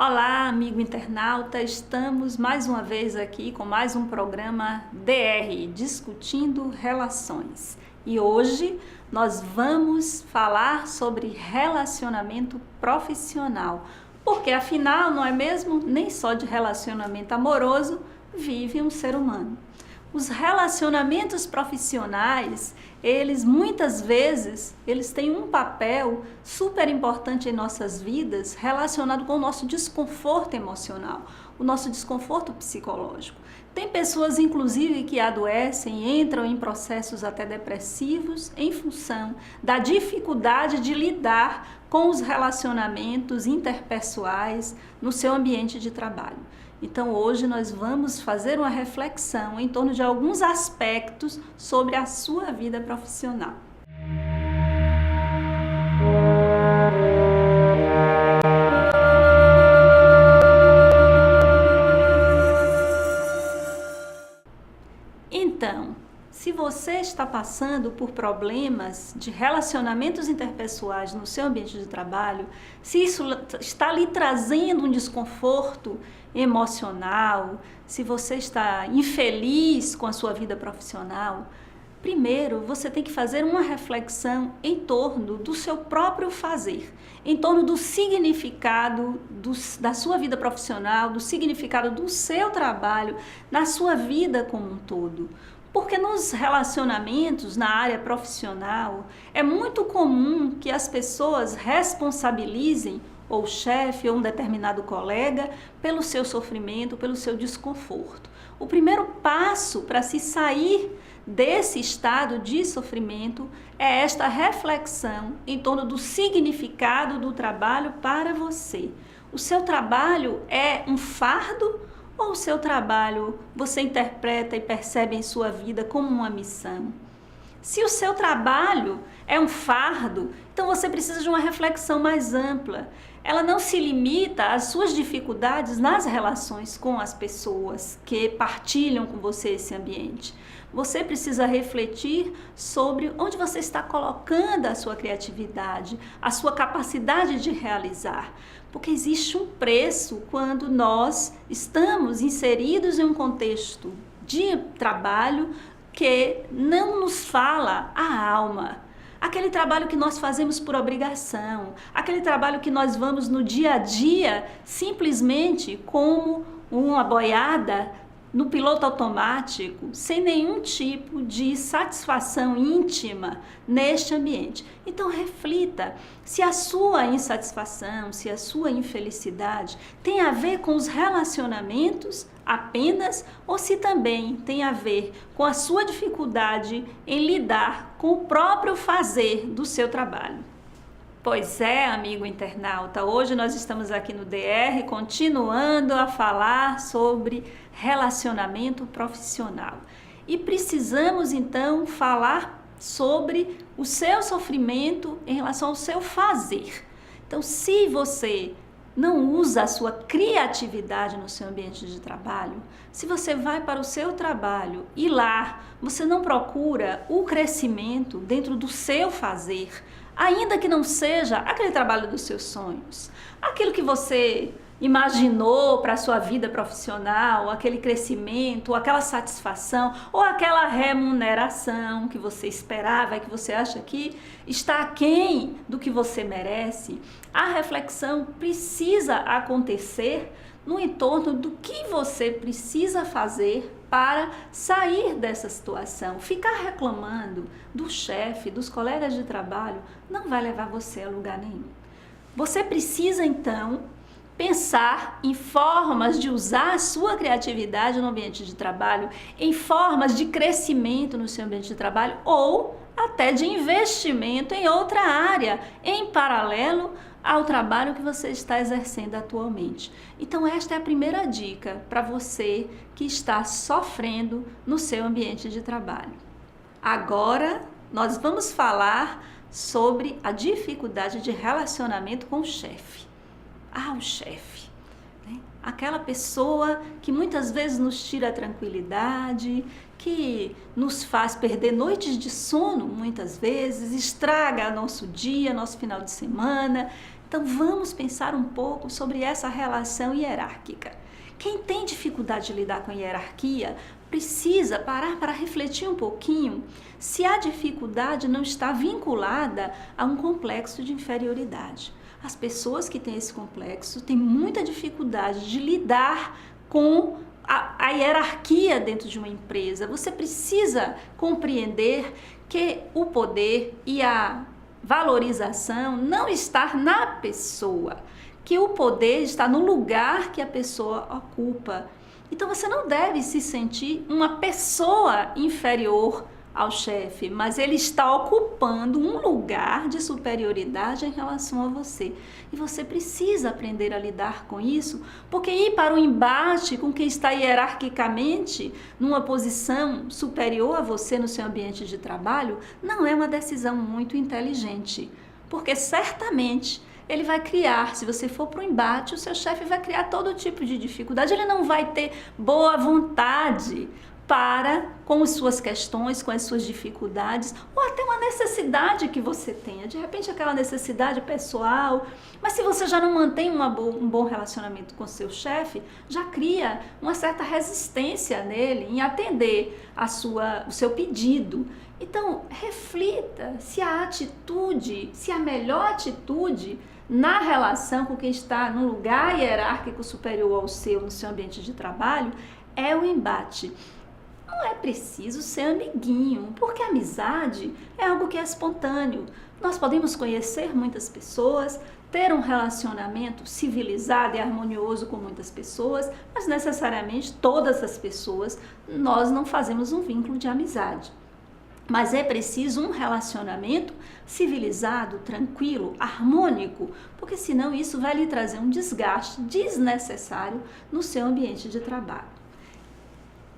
Olá, amigo internauta, estamos mais uma vez aqui com mais um programa DR, Discutindo Relações. E hoje nós vamos falar sobre relacionamento profissional, porque afinal, não é mesmo? Nem só de relacionamento amoroso vive um ser humano. Os relacionamentos profissionais, eles muitas vezes, eles têm um papel super importante em nossas vidas relacionado com o nosso desconforto emocional, o nosso desconforto psicológico. Tem pessoas, inclusive, que adoecem, entram em processos até depressivos em função da dificuldade de lidar com os relacionamentos interpessoais no seu ambiente de trabalho. Então hoje nós vamos fazer uma reflexão em torno de alguns aspectos sobre a sua vida profissional. Então, se você está passando por problemas de relacionamentos interpessoais no seu ambiente de trabalho, se isso está lhe trazendo um desconforto emocional, se você está infeliz com a sua vida profissional, primeiro você tem que fazer uma reflexão em torno do seu próprio fazer, em torno do significado da sua vida profissional, do significado do seu trabalho na sua vida como um todo. Porque nos relacionamentos, na área profissional, é muito comum que as pessoas responsabilizem ou o chefe ou um determinado colega pelo seu sofrimento, pelo seu desconforto. O primeiro passo para se sair desse estado de sofrimento é esta reflexão em torno do significado do trabalho para você. O seu trabalho é um fardo ou o seu trabalho você interpreta e percebe em sua vida como uma missão? Se o seu trabalho é um fardo, então você precisa de uma reflexão mais ampla. Ela não se limita às suas dificuldades nas relações com as pessoas que partilham com você esse ambiente. Você precisa refletir sobre onde você está colocando a sua criatividade, a sua capacidade de realizar. Porque existe um preço quando nós estamos inseridos em um contexto de trabalho que não nos fala a alma. Aquele trabalho que nós fazemos por obrigação, aquele trabalho que nós vamos no dia a dia simplesmente como uma boiada no piloto automático, sem nenhum tipo de satisfação íntima neste ambiente. Então reflita se a sua insatisfação, se a sua infelicidade tem a ver com os relacionamentos apenas ou se também tem a ver com a sua dificuldade em lidar com o próprio fazer do seu trabalho. Pois é, amigo internauta, hoje nós estamos aqui no DR continuando a falar sobre relacionamento profissional. E precisamos então falar sobre o seu sofrimento em relação ao seu fazer. Então, se você não usa a sua criatividade no seu ambiente de trabalho, se você vai para o seu trabalho e lá você não procura o crescimento dentro do seu fazer, ainda que não seja aquele trabalho dos seus sonhos, aquilo que você imaginou para a sua vida profissional, aquele crescimento, aquela satisfação ou aquela remuneração que você esperava e que você acha que está aquém do que você merece, a reflexão precisa acontecer no entorno do que você precisa fazer para sair dessa situação. Ficar reclamando do chefe, dos colegas de trabalho, não vai levar você a lugar nenhum. Você precisa então pensar em formas de usar a sua criatividade no ambiente de trabalho, em formas de crescimento no seu ambiente de trabalho ou até de investimento em outra área, em paralelo ao trabalho que você está exercendo atualmente. Então esta é a primeira dica para você que está sofrendo no seu ambiente de trabalho. Agora nós vamos falar sobre a dificuldade de relacionamento com o chefe. O chefe, né? Aquela pessoa que muitas vezes nos tira a tranquilidade, que nos faz perder noites de sono muitas vezes, estraga nosso dia, nosso final de semana, Então vamos pensar um pouco sobre essa relação hierárquica. Quem tem dificuldade de lidar com a hierarquia precisa parar para refletir um pouquinho se a dificuldade não está vinculada a um complexo de inferioridade. As pessoas que têm esse complexo têm muita dificuldade de lidar com a hierarquia dentro de uma empresa. Você precisa compreender que o poder e a valorização não está na pessoa, que o poder está no lugar que a pessoa ocupa. Então você não deve se sentir uma pessoa inferior ao chefe, mas ele está ocupando um lugar de superioridade em relação a você. E você precisa aprender a lidar com isso, porque ir para o embate com quem está hierarquicamente numa posição superior a você no seu ambiente de trabalho não é uma decisão muito inteligente, porque certamente ele vai criar, se você for para o embate, o seu chefe vai criar todo tipo de dificuldade, ele não vai ter boa vontade com as suas questões, com as suas dificuldades, ou até uma necessidade que você tenha, de repente aquela necessidade pessoal, mas se você já não mantém um bom relacionamento com seu chefe, já cria uma certa resistência nele em atender o seu pedido. Então, reflita se a melhor atitude na relação com quem está num lugar hierárquico superior ao seu, no seu ambiente de trabalho, é o embate. Não é preciso ser amiguinho, porque a amizade é algo que é espontâneo. Nós podemos conhecer muitas pessoas, ter um relacionamento civilizado e harmonioso com muitas pessoas, mas necessariamente todas as pessoas nós não fazemos um vínculo de amizade. Mas é preciso um relacionamento civilizado, tranquilo, harmônico, porque senão isso vai lhe trazer um desgaste desnecessário no seu ambiente de trabalho.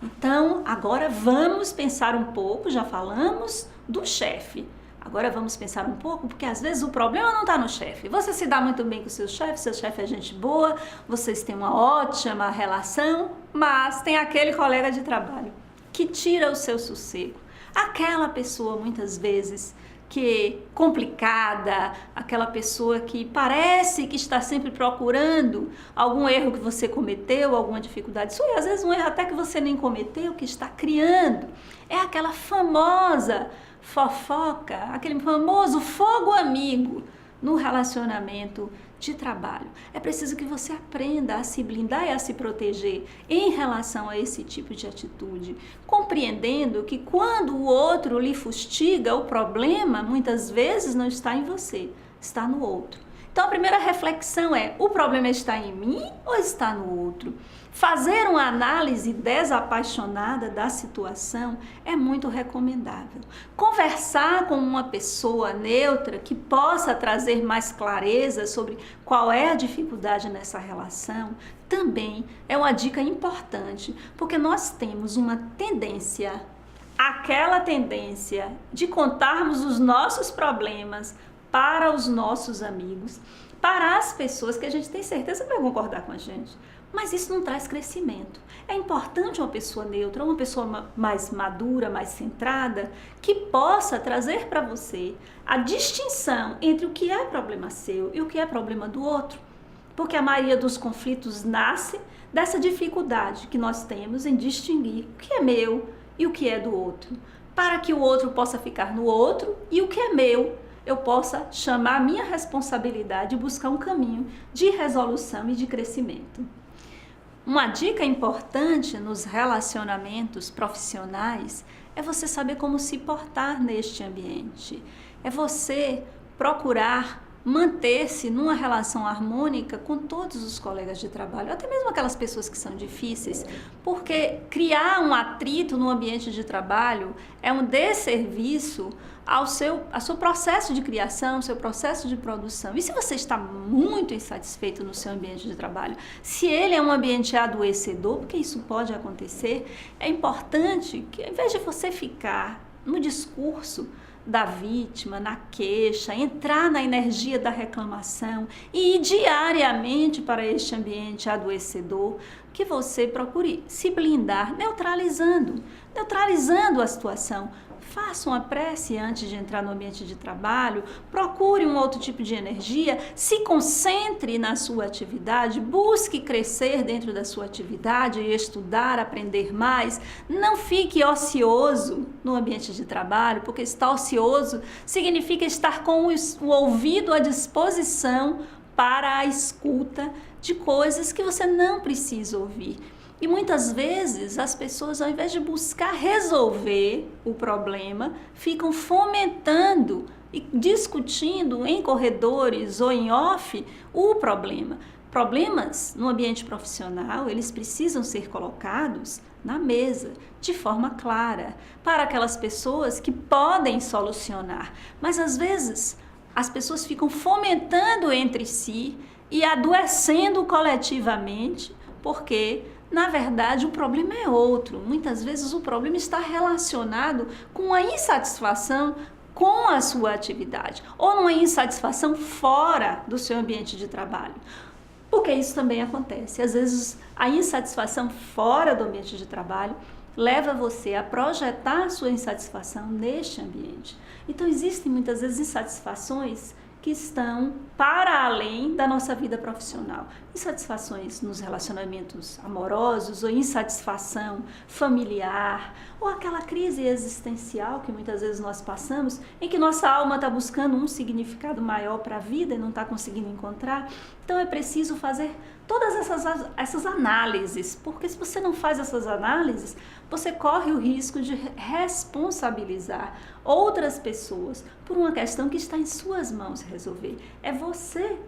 Então, agora vamos pensar um pouco, já falamos do chefe. Agora vamos pensar um pouco, porque às vezes o problema não está no chefe. Você se dá muito bem com seu chefe é gente boa, vocês têm uma ótima relação, mas tem aquele colega de trabalho que tira o seu sossego. Aquela pessoa, muitas vezes, que é complicada, aquela pessoa que parece que está sempre procurando algum erro que você cometeu, alguma dificuldade sua, e às vezes um erro até que você nem cometeu, que está criando. É aquela famosa fofoca, aquele famoso fogo amigo no relacionamento de trabalho. É preciso que você aprenda a se blindar e a se proteger em relação a esse tipo de atitude, compreendendo que quando o outro lhe fustiga, o problema muitas vezes não está em você, está no outro. Então a primeira reflexão é: o problema está em mim ou está no outro? Fazer uma análise desapaixonada da situação é muito recomendável. Conversar com uma pessoa neutra que possa trazer mais clareza sobre qual é a dificuldade nessa relação também é uma dica importante, porque nós temos uma tendência, aquela tendência de contarmos os nossos problemas para os nossos amigos, para as pessoas que a gente tem certeza que vai concordar com a gente. Mas isso não traz crescimento. É importante uma pessoa neutra, uma pessoa mais madura, mais centrada, que possa trazer para você a distinção entre o que é problema seu e o que é problema do outro. Porque a maioria dos conflitos nasce dessa dificuldade que nós temos em distinguir o que é meu e o que é do outro. Para que o outro possa ficar no outro e o que é meu eu possa chamar a minha responsabilidade e buscar um caminho de resolução e de crescimento. Uma dica importante nos relacionamentos profissionais é você saber como se portar neste ambiente. É você procurar manter-se numa relação harmônica com todos os colegas de trabalho, até mesmo aquelas pessoas que são difíceis, porque criar um atrito no ambiente de trabalho é um desserviço ao seu processo de criação, ao seu processo de produção. E se você está muito insatisfeito no seu ambiente de trabalho, se ele é um ambiente adoecedor, porque isso pode acontecer, é importante que, ao invés de você ficar no discurso da vítima, na queixa, entrar na energia da reclamação e ir diariamente para este ambiente adoecedor, que você procure se blindar, neutralizando a situação. Faça uma prece antes de entrar no ambiente de trabalho, procure um outro tipo de energia, se concentre na sua atividade, busque crescer dentro da sua atividade, estudar, aprender mais. Não fique ocioso no ambiente de trabalho, porque estar ocioso significa estar com o ouvido à disposição para a escuta de coisas que você não precisa ouvir. E muitas vezes as pessoas, ao invés de buscar resolver o problema, ficam fomentando e discutindo em corredores ou em off o problema. Problemas no ambiente profissional, eles precisam ser colocados na mesa, de forma clara, para aquelas pessoas que podem solucionar. Mas às vezes as pessoas ficam fomentando entre si e adoecendo coletivamente, porque na verdade o problema é outro. Muitas vezes o problema está relacionado com a insatisfação com a sua atividade ou numa insatisfação fora do seu ambiente de trabalho. Porque isso também acontece. Às vezes a insatisfação fora do ambiente de trabalho leva você a projetar a sua insatisfação neste ambiente. Então existem muitas vezes insatisfações que estão para além da nossa vida profissional. Insatisfações nos relacionamentos amorosos, ou insatisfação familiar, ou aquela crise existencial que muitas vezes nós passamos, em que nossa alma está buscando um significado maior para a vida e não está conseguindo encontrar. Então é preciso fazer todas essas análises, porque se você não faz essas análises, você corre o risco de responsabilizar outras pessoas por uma questão que está em suas mãos resolver. É você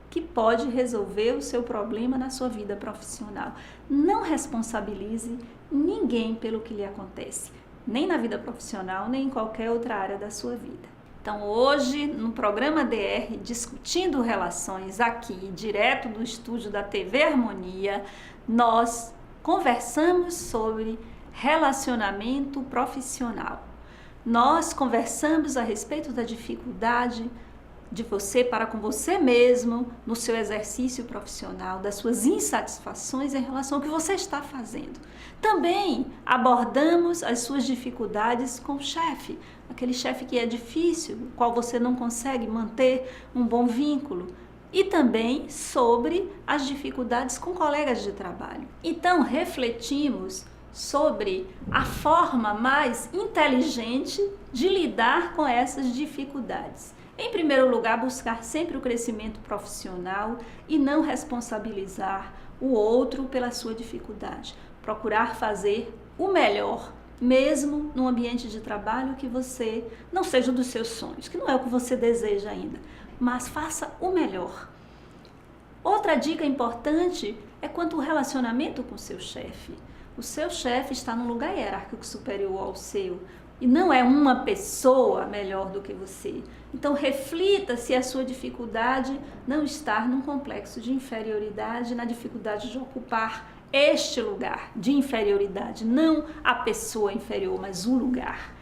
que pode resolver o seu problema na sua vida profissional. Não responsabilize ninguém pelo que lhe acontece, nem na vida profissional, nem em qualquer outra área da sua vida. Então hoje, no programa DR, discutindo relações aqui, direto do estúdio da TV Harmonia, nós conversamos sobre relacionamento profissional. Nós conversamos a respeito da dificuldade de você para com você mesmo no seu exercício profissional, das suas insatisfações em relação ao que você está fazendo. Também abordamos as suas dificuldades com o chefe, aquele chefe que é difícil, com o qual você não consegue manter um bom vínculo. E também sobre as dificuldades com colegas de trabalho. Então, refletimos sobre a forma mais inteligente de lidar com essas dificuldades. Em primeiro lugar, buscar sempre o crescimento profissional e não responsabilizar o outro pela sua dificuldade. Procurar fazer o melhor, mesmo num ambiente de trabalho que você não seja dos seus sonhos, que não é o que você deseja ainda, mas faça o melhor. Outra dica importante é quanto ao relacionamento com o seu chefe. O seu chefe está num lugar hierárquico superior ao seu e não é uma pessoa melhor do que você. Então reflita se a sua dificuldade não está num complexo de inferioridade, na dificuldade de ocupar este lugar de inferioridade, não a pessoa inferior, mas o lugar.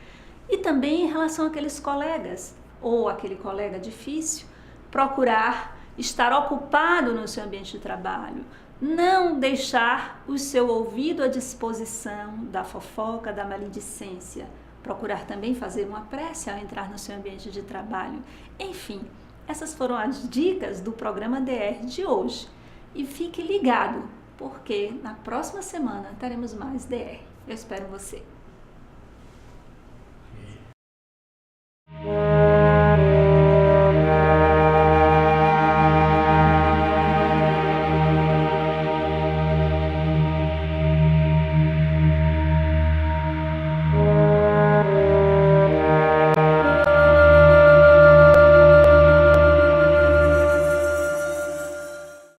E também em relação àqueles colegas, ou aquele colega difícil, procurar estar ocupado no seu ambiente de trabalho, não deixar o seu ouvido à disposição da fofoca, da maledicência, procurar também fazer uma prece ao entrar no seu ambiente de trabalho. Enfim, essas foram as dicas do programa DR de hoje. E fique ligado, porque na próxima semana teremos mais DR. Eu espero você.